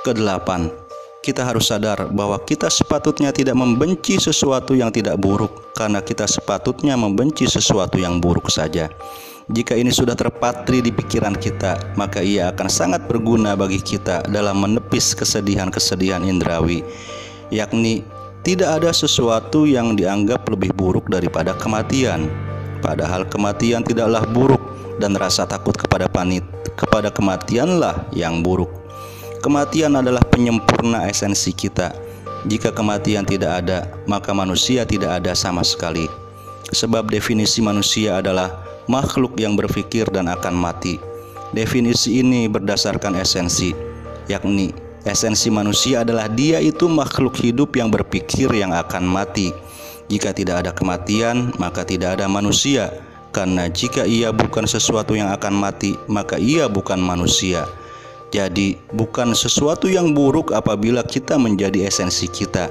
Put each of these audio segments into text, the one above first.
Kedelapan, kita harus sadar bahwa kita sepatutnya tidak membenci sesuatu yang tidak buruk, karena kita sepatutnya membenci sesuatu yang buruk saja. Jika ini sudah terpatri di pikiran kita, maka ia akan sangat berguna bagi kita dalam menepis kesedihan-kesedihan indrawi, yakni tidak ada sesuatu yang dianggap lebih buruk daripada kematian. Padahal kematian tidaklah buruk, dan rasa takut kepada kematianlah yang buruk. Kematian adalah penyempurna esensi kita. Jika kematian tidak ada, maka manusia tidak ada sama sekali. Sebab definisi manusia adalah makhluk yang berpikir dan akan mati. Definisi ini berdasarkan esensi, yakni esensi manusia adalah dia itu makhluk hidup yang berpikir yang akan mati. Jika tidak ada kematian, maka tidak ada manusia. Karena jika ia bukan sesuatu yang akan mati, maka ia bukan manusia. Jadi bukan sesuatu yang buruk apabila kita menjadi esensi kita.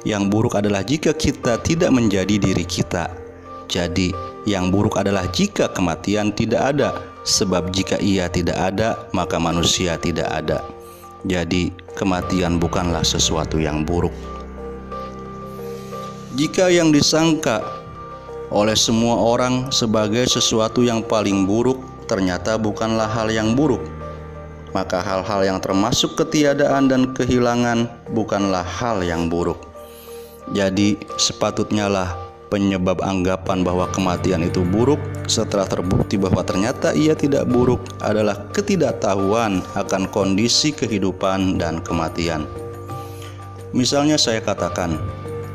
Yang buruk adalah jika kita tidak menjadi diri kita. Jadi yang buruk adalah jika kematian tidak ada. Sebab jika ia tidak ada, maka manusia tidak ada. Jadi kematian bukanlah sesuatu yang buruk. Jika yang disangka oleh semua orang sebagai sesuatu yang paling buruk ternyata bukanlah hal yang buruk, maka hal-hal yang termasuk ketiadaan dan kehilangan bukanlah hal yang buruk. Jadi sepatutnya lah penyebab anggapan bahwa kematian itu buruk setelah terbukti bahwa ternyata ia tidak buruk adalah ketidaktahuan akan kondisi kehidupan dan kematian. Misalnya saya katakan,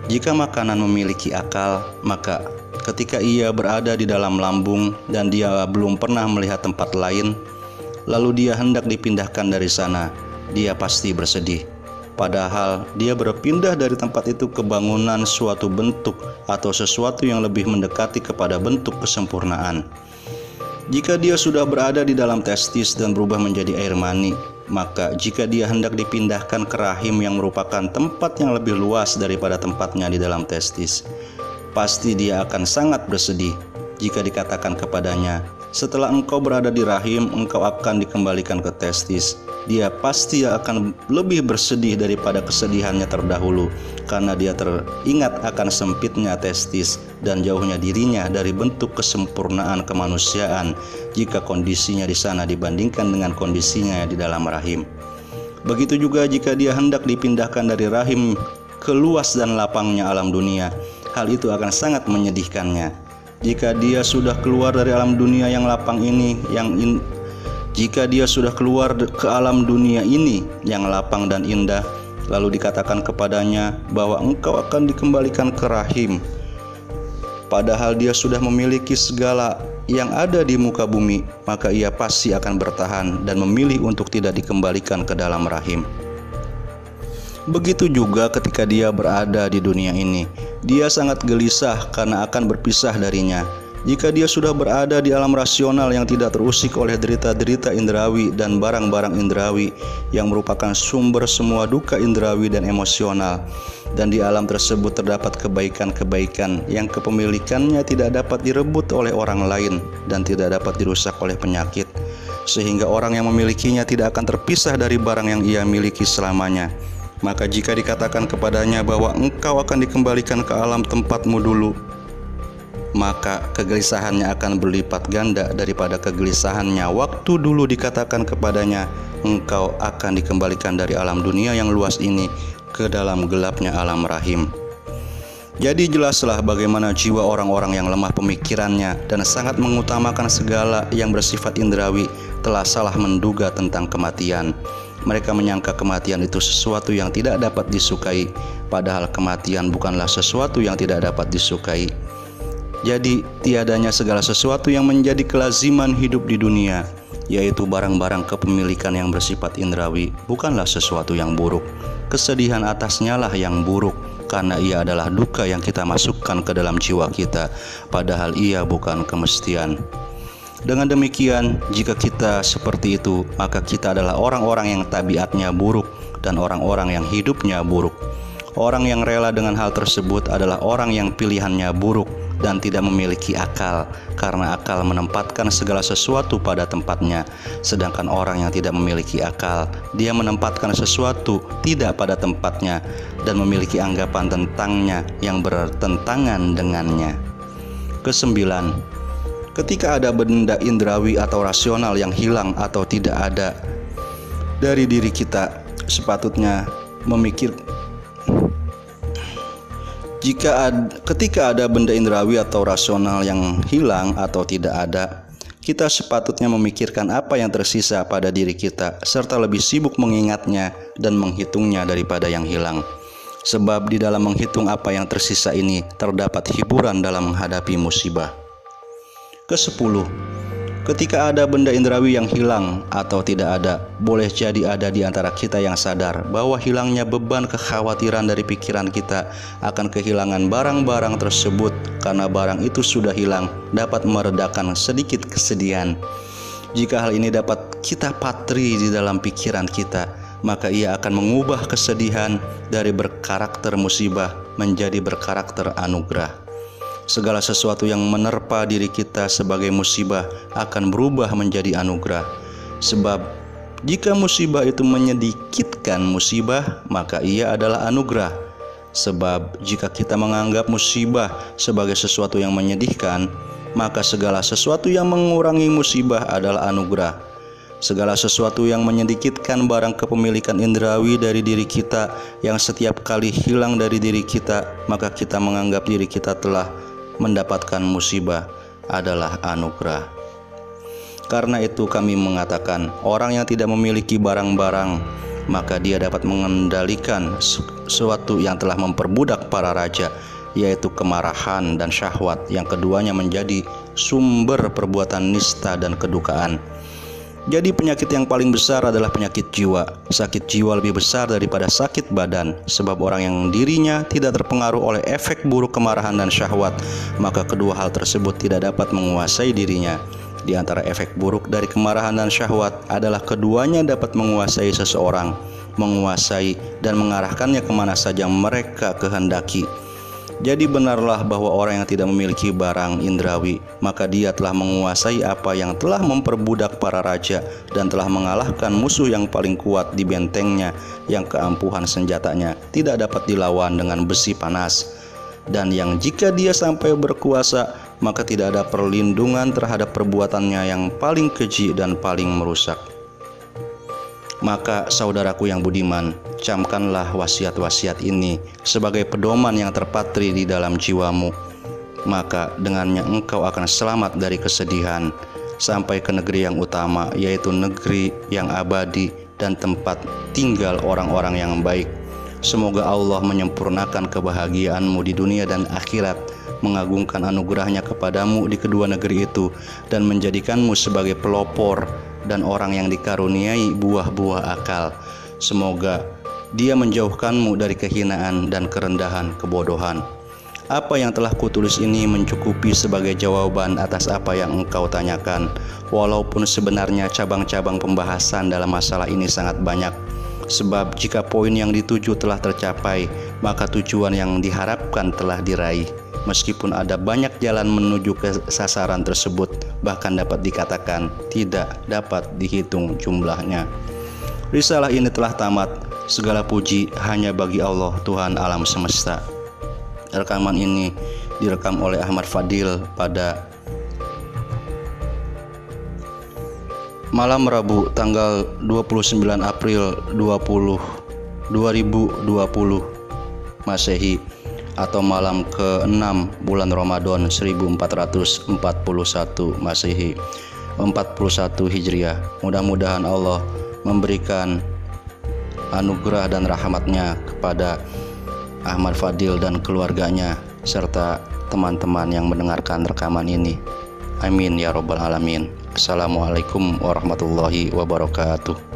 jika makanan memiliki akal, maka ketika ia berada di dalam lambung dan dia belum pernah melihat tempat lain, lalu dia hendak dipindahkan dari sana, dia pasti bersedih. Padahal dia berpindah dari tempat itu ke bangunan suatu bentuk atau sesuatu yang lebih mendekati kepada bentuk kesempurnaan. Jika dia sudah berada di dalam testis dan berubah menjadi air mani, maka jika dia hendak dipindahkan ke rahim yang merupakan tempat yang lebih luas daripada tempatnya di dalam testis, pasti dia akan sangat bersedih jika dikatakan kepadanya, setelah engkau berada di rahim, engkau akan dikembalikan ke testis. Dia pasti akan lebih bersedih daripada kesedihannya terdahulu, karena dia teringat akan sempitnya testis dan jauhnya dirinya dari bentuk kesempurnaan kemanusiaan jika kondisinya di sana dibandingkan dengan kondisinya di dalam rahim. Begitu juga jika dia hendak dipindahkan dari rahim ke luas dan lapangnya alam dunia, hal itu akan sangat menyedihkannya. Jika dia sudah keluar dari alam dunia yang lapang ini, jika dia sudah keluar ke alam dunia ini yang lapang dan indah, lalu dikatakan kepadanya bahwa engkau akan dikembalikan ke rahim, padahal dia sudah memiliki segala yang ada di muka bumi, maka ia pasti akan bertahan dan memilih untuk tidak dikembalikan ke dalam rahim. Begitu juga ketika dia berada di dunia ini, dia sangat gelisah karena akan berpisah darinya. Jika dia sudah berada di alam rasional yang tidak terusik oleh derita-derita indrawi dan barang-barang indrawi yang merupakan sumber semua duka indrawi dan emosional, dan di alam tersebut terdapat kebaikan-kebaikan yang kepemilikannya tidak dapat direbut oleh orang lain dan tidak dapat dirusak oleh penyakit, sehingga orang yang memilikinya tidak akan terpisah dari barang yang ia miliki selamanya, maka jika dikatakan kepadanya bahwa engkau akan dikembalikan ke alam tempatmu dulu, maka kegelisahannya akan berlipat ganda daripada kegelisahannya waktu dulu dikatakan kepadanya, engkau akan dikembalikan dari alam dunia yang luas ini ke dalam gelapnya alam rahim. Jadi jelaslah bagaimana jiwa orang-orang yang lemah pemikirannya dan sangat mengutamakan segala yang bersifat indrawi telah salah menduga tentang kematian. Mereka menyangka kematian itu sesuatu yang tidak dapat disukai, padahal kematian bukanlah sesuatu yang tidak dapat disukai. Jadi tiadanya segala sesuatu yang menjadi kelaziman hidup di dunia, yaitu barang-barang kepemilikan yang bersifat indrawi, bukanlah sesuatu yang buruk. Kesedihan atasnya lah yang buruk, karena ia adalah duka yang kita masukkan ke dalam jiwa kita, padahal ia bukan kemestian. Dengan demikian, jika kita seperti itu, maka kita adalah orang-orang yang tabiatnya buruk dan orang-orang yang hidupnya buruk. Orang yang rela dengan hal tersebut adalah orang yang pilihannya buruk dan tidak memiliki akal, karena akal menempatkan segala sesuatu pada tempatnya. Sedangkan orang yang tidak memiliki akal, dia menempatkan sesuatu tidak pada tempatnya dan memiliki anggapan tentangnya yang bertentangan dengannya. Kesembilan, ketika ada benda indrawi atau rasional yang hilang atau tidak ada dari diri kita, sepatutnya ketika ada benda indrawi atau rasional yang hilang atau tidak ada, kita sepatutnya memikirkan apa yang tersisa pada diri kita, serta lebih sibuk mengingatnya dan menghitungnya daripada yang hilang. Sebab di dalam menghitung apa yang tersisa ini terdapat hiburan dalam menghadapi musibah. Kesepuluh, ketika ada benda indrawi yang hilang atau tidak ada, boleh jadi ada di antara kita yang sadar bahwa hilangnya beban kekhawatiran dari pikiran kita akan kehilangan barang-barang tersebut, karena barang itu sudah hilang dapat meredakan sedikit kesedihan. Jika hal ini dapat kita patri di dalam pikiran kita, maka ia akan mengubah kesedihan dari berkarakter musibah menjadi berkarakter anugerah. Segala sesuatu yang menerpa diri kita sebagai musibah akan berubah menjadi anugerah. Sebab jika musibah itu menyedikitkan musibah, maka ia adalah anugerah. Sebab jika kita menganggap musibah sebagai sesuatu yang menyedihkan, maka segala sesuatu yang mengurangi musibah adalah anugerah. Segala sesuatu yang menyedikitkan barang kepemilikan indrawi dari diri kita yang setiap kali hilang dari diri kita, maka kita menganggap diri kita telah mendapatkan musibah adalah anugerah. Karena itu kami mengatakan, orang yang tidak memiliki barang-barang, maka dia dapat mengendalikan sesuatu yang telah memperbudak para raja, yaitu kemarahan dan syahwat, yang keduanya menjadi sumber perbuatan nista dan kedukaan. Jadi penyakit yang paling besar adalah penyakit jiwa. Sakit jiwa lebih besar daripada sakit badan, sebab orang yang dirinya tidak terpengaruh oleh efek buruk kemarahan dan syahwat, maka kedua hal tersebut tidak dapat menguasai dirinya. Di antara efek buruk dari kemarahan dan syahwat adalah keduanya dapat menguasai seseorang, menguasai dan mengarahkannya kemana saja mereka kehendaki. Jadi benarlah bahwa orang yang tidak memiliki barang indrawi, maka dia telah menguasai apa yang telah memperbudak para raja dan telah mengalahkan musuh yang paling kuat di bentengnya, yang keampuhan senjatanya tidak dapat dilawan dengan besi panas, dan yang jika dia sampai berkuasa, maka tidak ada perlindungan terhadap perbuatannya yang paling keji dan paling merusak. Maka saudaraku yang budiman, camkanlah wasiat-wasiat ini sebagai pedoman yang terpatri di dalam jiwamu. Maka dengannya engkau akan selamat dari kesedihan, sampai ke negeri yang utama, yaitu negeri yang abadi dan tempat tinggal orang-orang yang baik. Semoga Allah menyempurnakan kebahagiaanmu di dunia dan akhirat, mengagungkan anugerahnya kepadamu di kedua negeri itu, dan menjadikanmu sebagai pelopor dan orang yang dikaruniai buah-buah akal. Semoga Dia menjauhkanmu dari kehinaan dan kerendahan kebodohan. Apa yang telah kutulis ini mencukupi sebagai jawaban atas apa yang engkau tanyakan, walaupun sebenarnya cabang-cabang pembahasan dalam masalah ini sangat banyak. Sebab jika poin yang dituju telah tercapai, maka tujuan yang diharapkan telah diraih. Meskipun ada banyak jalan menuju ke sasaran tersebut, bahkan dapat dikatakan tidak dapat dihitung jumlahnya. Risalah ini telah tamat. Segala puji hanya bagi Allah, Tuhan alam semesta. Rekaman ini direkam oleh Ahmad Fadil pada malam Rabu tanggal 29 April 2020 Masehi, atau malam ke-6 bulan Ramadan 1441 Masehi, 41 Hijriah. Mudah-mudahan Allah memberikan anugerah dan rahmatnya kepada Ahmad Fadil dan keluarganya serta teman-teman yang mendengarkan rekaman ini. Amin ya robbal alamin. Assalamualaikum warahmatullahi wabarakatuh.